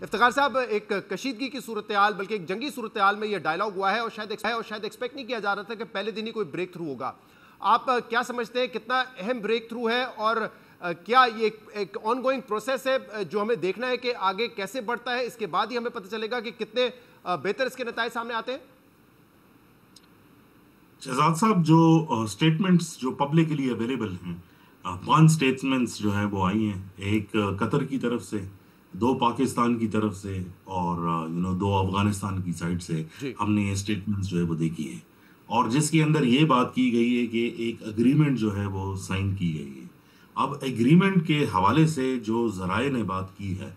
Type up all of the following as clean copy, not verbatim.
افتخار صاحب، ایک کشیدگی کی صورتحال بلکہ ایک جنگی صورتحال میں یہ ڈائلاگ ہوا ہے اور شاید ایکسپیکٹ نہیں کیا جا رہا تھا کہ پہلے دن ہی کوئی بریک تھرو ہوگا. آپ کیا سمجھتے ہیں کتنا اہم بریک تھرو ہے اور کیا یہ ایک آن گوئنگ پروسیس ہے جو ہمیں دیکھنا ہے کہ آگے کیسے بڑھتا ہے؟ اس کے بعد ہی ہمیں پتہ چلے گا کہ کتنے بہتر اس کے نتائج سامنے آتے ہیں. شہزاد صاحب، جو سٹیٹمنٹس جو پبلکلی اویلیبل ہیں، 5 سٹیٹمنٹس جو ہیں وہ آئی ہیں. ایک قطر کی طرف سے، 2 پاکستان کی طرف سے، اور 2 افغانستان کی سائڈ سے جی ہم نے یہ سٹیٹمنٹس جو ہے وہ دیکھی ہیں، اور جس کے اندر یہ بات کی گئی ہے کہ ایک اگریمنٹ جو ہے وہ سائن کی گئی ہے. اب ایگریمنٹ کے حوالے سے جو ذرائع نے بات کی ہے،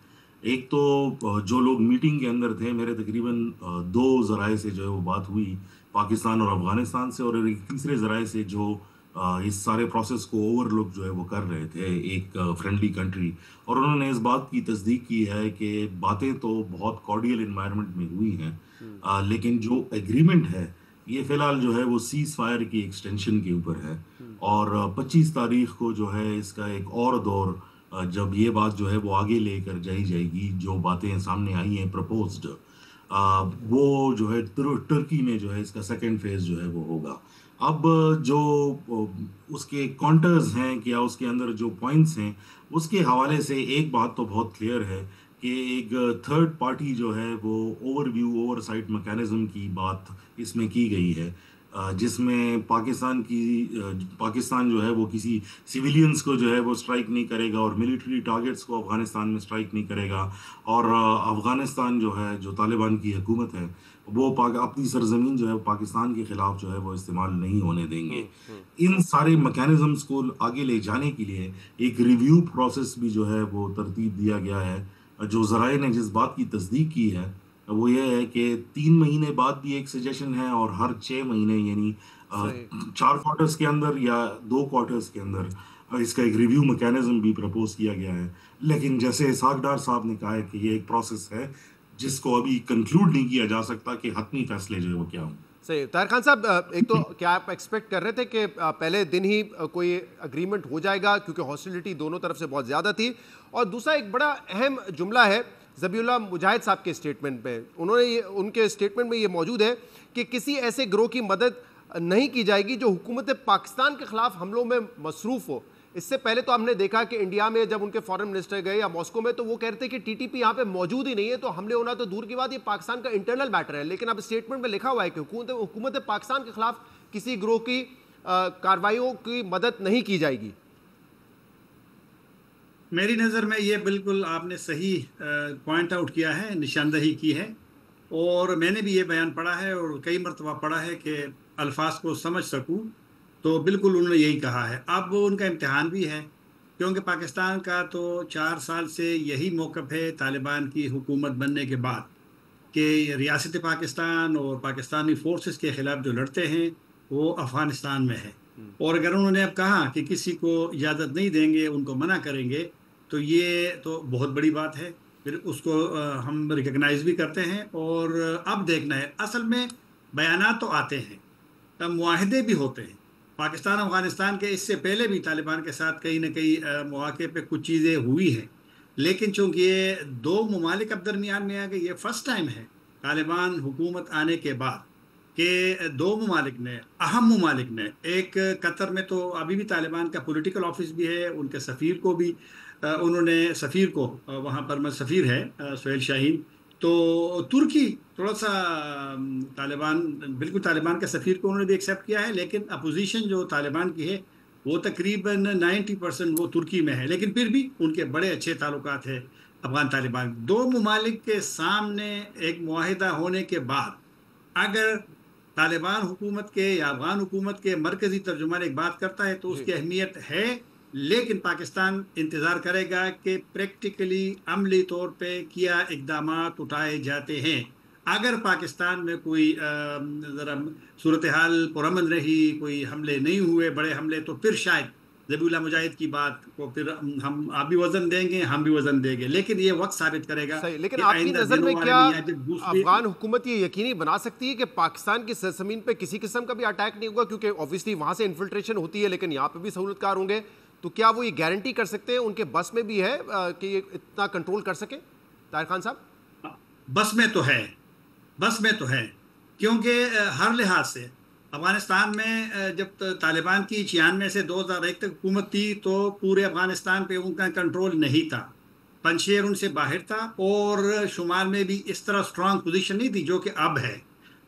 ایک تو جو لوگ میٹنگ کے اندر تھے، میرے تقریباً 2 ذرائع سے جو ہے وہ بات ہوئی، پاکستان اور افغانستان سے، اور ایک تیسرے ذرائع سے جو اس سارے پروسیس کو اوور لک جو ہے وہ کر رہے تھے، ایک فرینڈلی کنٹری. اور انہوں نے اس بات کی تصدیق کی ہے کہ باتیں تو بہت کارڈیل انوائرمنٹ میں ہوئی ہیں، لیکن جو ایگریمنٹ ہے یہ فی الحال جو ہے وہ سیز فائر کی ایکسٹینشن کے اوپر ہے. اور 25 تاریخ کو جو ہے اس کا ایک اور دور، جب یہ بات جو ہے وہ آگے لے کر جائی جائے گی، جو باتیں سامنے آئی ہیں پرپوزڈ، وہ جو ہے ترکی میں جو ہے اس کا سیکنڈ فیز جو ہے وہ ہوگا. اب جو اس کے کانٹرز ہیں، کیا اس کے اندر جو پوائنٹس ہیں، اس کے حوالے سے ایک بات تو بہت کلیئر ہے کہ ایک تھرڈ پارٹی جو ہے وہ overview oversight mechanism کی بات اس میں کی گئی ہے، جس میں پاکستان جو ہے وہ کسی سویلینز کو جو ہے وہ اسٹرائک نہیں کرے گا، اور ملٹری ٹارگٹس کو افغانستان میں اسٹرائک نہیں کرے گا، اور افغانستان جو ہے، جو طالبان کی حکومت ہے، وہ اپنی سرزمین جو ہے پاکستان کے خلاف جو ہے وہ استعمال نہیں ہونے دیں گے. ان سارے میکانزمز کو آگے لے جانے کے لیے ایک ریویو پروسیس بھی جو ہے وہ ترتیب دیا گیا ہے. جو ذرائع نے جس بات کی تصدیق کی ہے وہ یہ ہے کہ 3 مہینے بعد بھی ایک سجیشن ہے، اور ہر 6 مہینے یعنی صحیح. 4 کوارٹرز کے اندر یا 2 کوارٹرز کے اندر اس کا ایک ریویو میکانزم بھی پرپوز کیا گیا ہے. لیکن جیسے اسحاق ڈار صاحب نے کہا ہے کہ یہ ایک پروسیس ہے جس کو ابھی کنکلوڈ نہیں کیا جا سکتا کہ حتمی فیصلے جو ہے وہ کیا ہوں. صحیح. طاہر خان صاحب، ایک تو کیا آپ ایکسپیکٹ کر رہے تھے کہ پہلے دن ہی کوئی اگریمنٹ ہو جائے گا کیونکہ ہاسٹیلٹی دونوں طرف سے بہت زیادہ تھی؟ اور دوسرا ایک بڑا اہم جملہ ہے ذبیح اللہ مجاہد صاحب کے اسٹیٹمنٹ میں، ان کے اسٹیٹمنٹ میں یہ موجود ہے کہ کسی ایسے گروہ کی مدد نہیں کی جائے گی جو حکومت پاکستان کے خلاف حملوں میں مصروف ہو. اس سے پہلے تو ہم نے دیکھا کہ انڈیا میں جب ان کے فارن منسٹر گئے یا ماسکو میں تو وہ کہتے کہ ٹی ٹی پی یہاں پہ موجود ہی نہیں ہے، تو حملے ہونا تو دور کی بات، یہ پاکستان کا انٹرنل میٹر ہے. لیکن اب اسٹیٹمنٹ میں لکھا ہوا ہے کہ حکومت پاکستان کے خلاف کسی گروہ کی کارروائیوں کی مدد نہیں کی جائے گی. میری نظر میں یہ بالکل آپ نے صحیح پوائنٹ آؤٹ کیا ہے، نشاندہی کی ہے، اور میں نے بھی یہ بیان پڑھا ہے اور کئی مرتبہ پڑھا ہے کہ الفاظ کو سمجھ سکوں، تو بالکل انہوں نے یہی کہا ہے. اب ان کا امتحان بھی ہے، کیونکہ پاکستان کا تو 4 سال سے یہی موقف ہے طالبان کی حکومت بننے کے بعد کہ ریاست پاکستان اور پاکستانی فورسز کے خلاف جو لڑتے ہیں وہ افغانستان میں ہے. اور اگر انہوں نے اب کہا کہ کسی کو اجازت نہیں دیں گے، ان کو منع کریں گے، تو یہ تو بہت بڑی بات ہے. پھر اس کو ہم ریکگنائز بھی کرتے ہیں. اور اب دیکھنا ہے، اصل میں بیانات تو آتے ہیں، معاہدے بھی ہوتے ہیں. پاکستان افغانستان کے اس سے پہلے بھی طالبان کے ساتھ کئی نہ کئی مواقع پہ کچھ چیزیں ہوئی ہیں، لیکن چونکہ یہ 2 ممالک اب درمیان میں آ گئے، یہ فرسٹ ٹائم ہے طالبان حکومت آنے کے بعد کہ 2 ممالک نے، اہم ممالک نے، ایک قطر میں تو ابھی بھی طالبان کا پولیٹیکل آفس بھی ہے، ان کے سفیر کو بھی انہوں نے، سفیر کو وہاں پر میں سفیر ہے سہیل شاہین، تو ترکی تھوڑا سا طالبان، بالکل طالبان کے سفیر کو انہوں نے بھی ایکسیپٹ کیا ہے، لیکن اپوزیشن جو طالبان کی ہے وہ تقریباً 90% وہ ترکی میں ہے. لیکن پھر بھی ان کے بڑے اچھے تعلقات ہیں افغان طالبان. 2 ممالک کے سامنے ایک معاہدہ ہونے کے بعد اگر طالبان حکومت کے یا افغان حکومت کے مرکزی ترجمان ایک بات کرتا ہے تو اس کی اہمیت ہے، لیکن پاکستان انتظار کرے گا کہ پریکٹیکلی عملی طور پہ کیا اقدامات اٹھائے جاتے ہیں. اگر پاکستان میں کوئی ذرا صورتحال پرامن رہی، کوئی حملے نہیں ہوئے بڑے حملے، تو پھر شاید ذبیح اللہ مجاہد کی بات کو پھر آپ بھی وزن دیں گے، ہم بھی وزن دیں گے، لیکن یہ وقت ثابت کرے گا. صحیح. لیکن آپ کی نظر میں کیا افغان حکومت یہ یقینی بنا سکتی ہے کہ پاکستان کی سرزمین پہ کسی قسم کا بھی اٹیک نہیں ہوگا؟ کیونکہ اوبویسلی وہاں سے انفلٹریشن ہوتی ہے لیکن یہاں پہ بھی سہولت کار ہوں گے، تو کیا وہ یہ گارنٹی کر سکتے ہیں، ان کے بس میں بھی ہے کہ یہ اتنا کنٹرول کر سکیں؟ طاہر خان صاحب. بس میں تو ہے، بس میں تو ہے، کیونکہ ہر لحاظ سے افغانستان میں جب طالبان کی 96 سے 2001 تک حکومت تھی تو پورے افغانستان پہ ان کا کنٹرول نہیں تھا، پنشیر ان سے باہر تھا، اور شمال میں بھی اس طرح اسٹرانگ پوزیشن نہیں تھی جو کہ اب ہے۔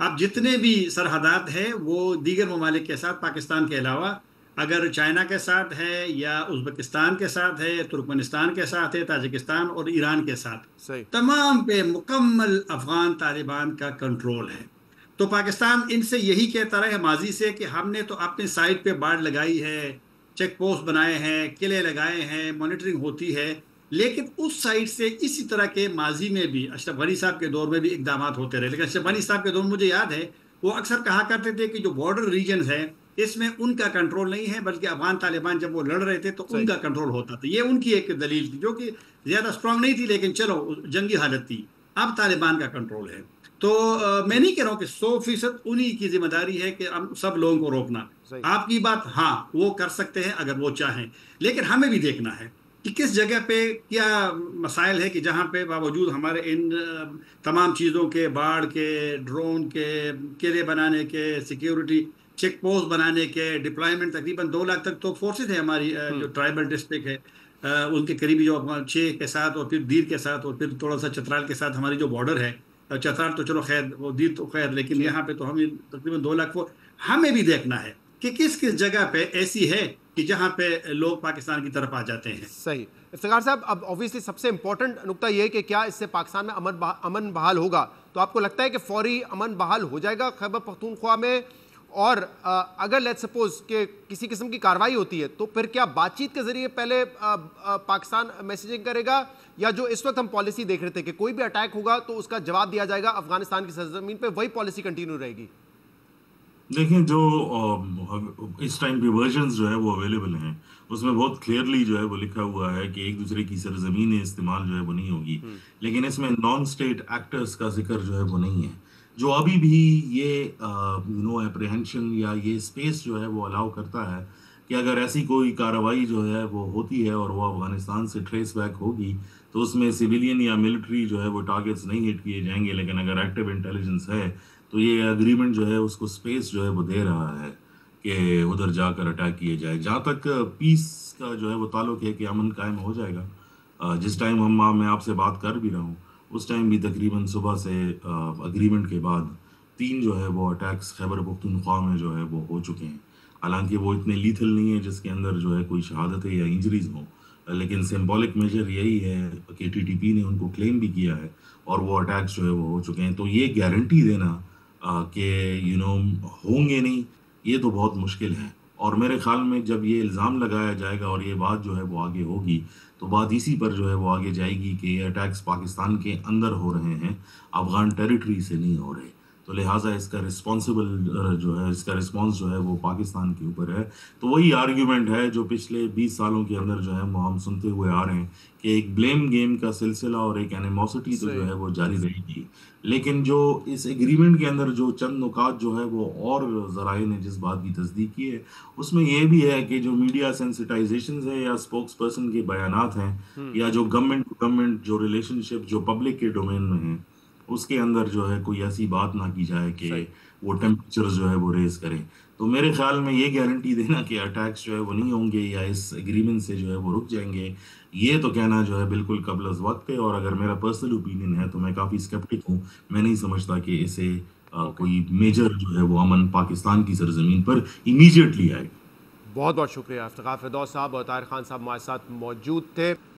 اب جتنے بھی سرحدات ہیں وہ دیگر ممالک کے ساتھ، پاکستان کے علاوہ، اگر چائنا کے ساتھ ہے یا ازبکستان کے ساتھ ہے، ترکمنستان کے ساتھ ہے، تاجکستان اور ایران کے ساتھ، صحیح تمام پہ مکمل افغان طالبان کا کنٹرول ہے۔ تو پاکستان ان سے یہی کہتا رہا ہے ماضی سے کہ ہم نے تو اپنے سائٹ پہ باڑ لگائی ہے، چیک پوسٹ بنائے ہیں، قلعے لگائے ہیں، مانیٹرنگ ہوتی ہے، لیکن اس سائٹ سے اسی طرح کے ماضی میں بھی اشرف غنی صاحب کے دور میں بھی اقدامات ہوتے رہے، لیکن اشرف غنی صاحب کے دور مجھے یاد ہے وہ اکثر کہا کرتے تھے کہ جو بارڈر ریجنز ہیں اس میں ان کا کنٹرول نہیں ہے، بلکہ افغان طالبان جب وہ لڑ رہے تھے تو ان کا کنٹرول ہوتا تھا۔ یہ ان کی ایک دلیل تھی جو کہ زیادہ اسٹرانگ نہیں تھی، لیکن چلو جنگی حالت تھی۔ اب طالبان کا کنٹرول ہے، تو میں نہیں کہہ رہا ہوں کہ 100% انہی کی ذمہ داری ہے کہ ہم سب لوگوں کو روکنا۔ آپ کی بات ہاں وہ کر سکتے ہیں اگر وہ چاہیں، لیکن ہمیں بھی دیکھنا ہے کہ کس جگہ پہ کیا مسائل ہے کہ جہاں پہ باوجود ہمارے ان تمام چیزوں کے، باڑ کے، ڈرون کے، قلعے بنانے کے، سیکیورٹی چیک پوسٹ بنانے کے، ڈپلائمنٹ تقریباً 2 لاکھ تک تو فورسز ہے ہماری، جو ٹرائبل ڈسٹرکٹ ہے ان کے قریبی جو 6 کے ساتھ، اور پھر دیر کے ساتھ، اور پھر تھوڑا سا چترال کے ساتھ ہماری جو بارڈر ہے، چترال تو چلو خیر، وہ دیر تو خیر، لیکن یہاں پہ تو ہمیں تقریباً 2 لاکھ ہمیں بھی دیکھنا ہے کہ کس کس جگہ پہ ایسی ہے کہ جہاں پہ لوگ پاکستان کی طرف آ جاتے ہیں۔ صحیح افتخار صاحب، اب obviously سب سے امپورٹنٹ نقطہ یہ ہے کہ کیا اس سے پاکستان میں امن بحال ہوگا؟ تو آپ کو لگتا ہے کہ فوری امن بحال ہو جائے گا خیبر پختونخوا میں؟ اور اگر لیٹ سپوز کہ کسی قسم کی کارروائی ہوتی ہے تو پھر کیا بات چیت کے ذریعے پہلے پاکستان میسیجنگ کرے گا، یا جو اس وقت ہم پالیسی دیکھ رہے تھے کہ کوئی بھی اٹیک ہوگا تو اس کا جواب دیا جائے گا افغانستان کی سرزمین پہ، وہی پالیسی کنٹینیو رہے گی؟ دیکھیں، جو اس ٹائم پہ ورژنز جو ہے وہ اویلیبل ہیں، اس میں بہت کلیئرلی جو ہے وہ لکھا ہوا ہے کہ ایک دوسرے کی سرزمین استعمال جو ہے وہ نہیں ہوگی، لیکن اس میں نان اسٹیٹ ایکٹرز کا ذکر جو ہے وہ نہیں ہے، جو ابھی بھی یہ اپریہنشن یا یہ اسپیس جو ہے وہ الاؤ کرتا ہے کہ اگر ایسی کوئی کارروائی جو ہے وہ ہوتی ہے اور وہ افغانستان سے ٹریس بیک ہوگی تو اس میں سویلین یا ملٹری جو ہے وہ ٹارگٹس نہیں ہٹ کیے جائیں گے، لیکن اگر ایکٹیو انٹیلیجنس ہے تو یہ اگریمنٹ جو ہے اس کو اسپیس جو ہے وہ دے رہا ہے کہ ادھر جا کر اٹیک کیے جائے۔ جہاں تک پیس کا جو ہے وہ تعلق ہے کہ امن قائم ہو جائے گا، جس ٹائم میں آپ سے بات کر بھی رہا ہوں اس ٹائم بھی تقریباً صبح سے اگریمنٹ کے بعد 3 جو ہے وہ اٹیکس خیبر پختونخوا میں جو ہے وہ ہو چکے ہیں، حالانکہ وہ اتنے لیتھل نہیں ہیں جس کے اندر جو ہے کوئی شہادتیں یا انجریز ہوں، لیکن سمبولک میجر یہی ہے کہ ٹی ٹی پی نے ان کو کلیم بھی کیا ہے اور وہ اٹیکس جو ہے وہ ہو چکے ہیں۔ تو یہ گارنٹی دینا کہ ہوں گے نہیں، یہ تو بہت مشکل ہے، اور میرے خیال میں جب یہ الزام لگایا جائے گا اور یہ بات جو ہے وہ آگے ہوگی تو بات اسی پر جو ہے وہ آگے جائے گی کہ یہ اٹیکس پاکستان کے اندر ہو رہے ہیں، افغان ٹیریٹری سے نہیں ہو رہے، تو لہٰذا اس کا اس کا رسپانس جو ہے وہ پاکستان کے اوپر ہے۔ تو وہی آرگیومنٹ ہے جو پچھلے 20 سالوں کے اندر جو ہے وہ ہم سنتے ہوئے آ رہے ہیں کہ ایک بلیم گیم کا سلسلہ اور ایک اینیموسٹی تو جو ہے وہ جاری رہے گی، لیکن جو اس ایگریمنٹ کے اندر جو چند نکات جو ہے وہ اور ذرائع نے جس بات کی تصدیق کی ہے اس میں یہ بھی ہے کہ جو میڈیا سینسٹائزیشنز ہے یا اسپوکس پرسن کے بیانات ہیں یا جو گورنمنٹ ٹو گورنمنٹ جو ریلیشن شپ جو پبلک کے ڈومین میں ہیں اس کے اندر جو ہے کوئی ایسی بات نہ کی جائے کہ وہ ٹیمپریچر جو ہے وہ ریز کریں۔ تو میرے خیال میں یہ گارنٹی دینا کہ اٹیکس جو ہے وہ نہیں ہوں گے یا اس ایگریمنٹ سے جو ہے وہ رک جائیں گے، یہ تو کہنا جو ہے بالکل قبل از وقت ہے، اور اگر میرا پرسنل اوپینین ہے تو میں کافی اسکیپٹک ہوں، میں نہیں سمجھتا کہ اسے کوئی میجر جو ہے وہ امن پاکستان کی سرزمین پر امیجیٹلی آئے۔ بہت بہت شکریہ افتخار فردوس صاحب اور طاہر خان صاحب ہمارے ساتھ موجود تھے۔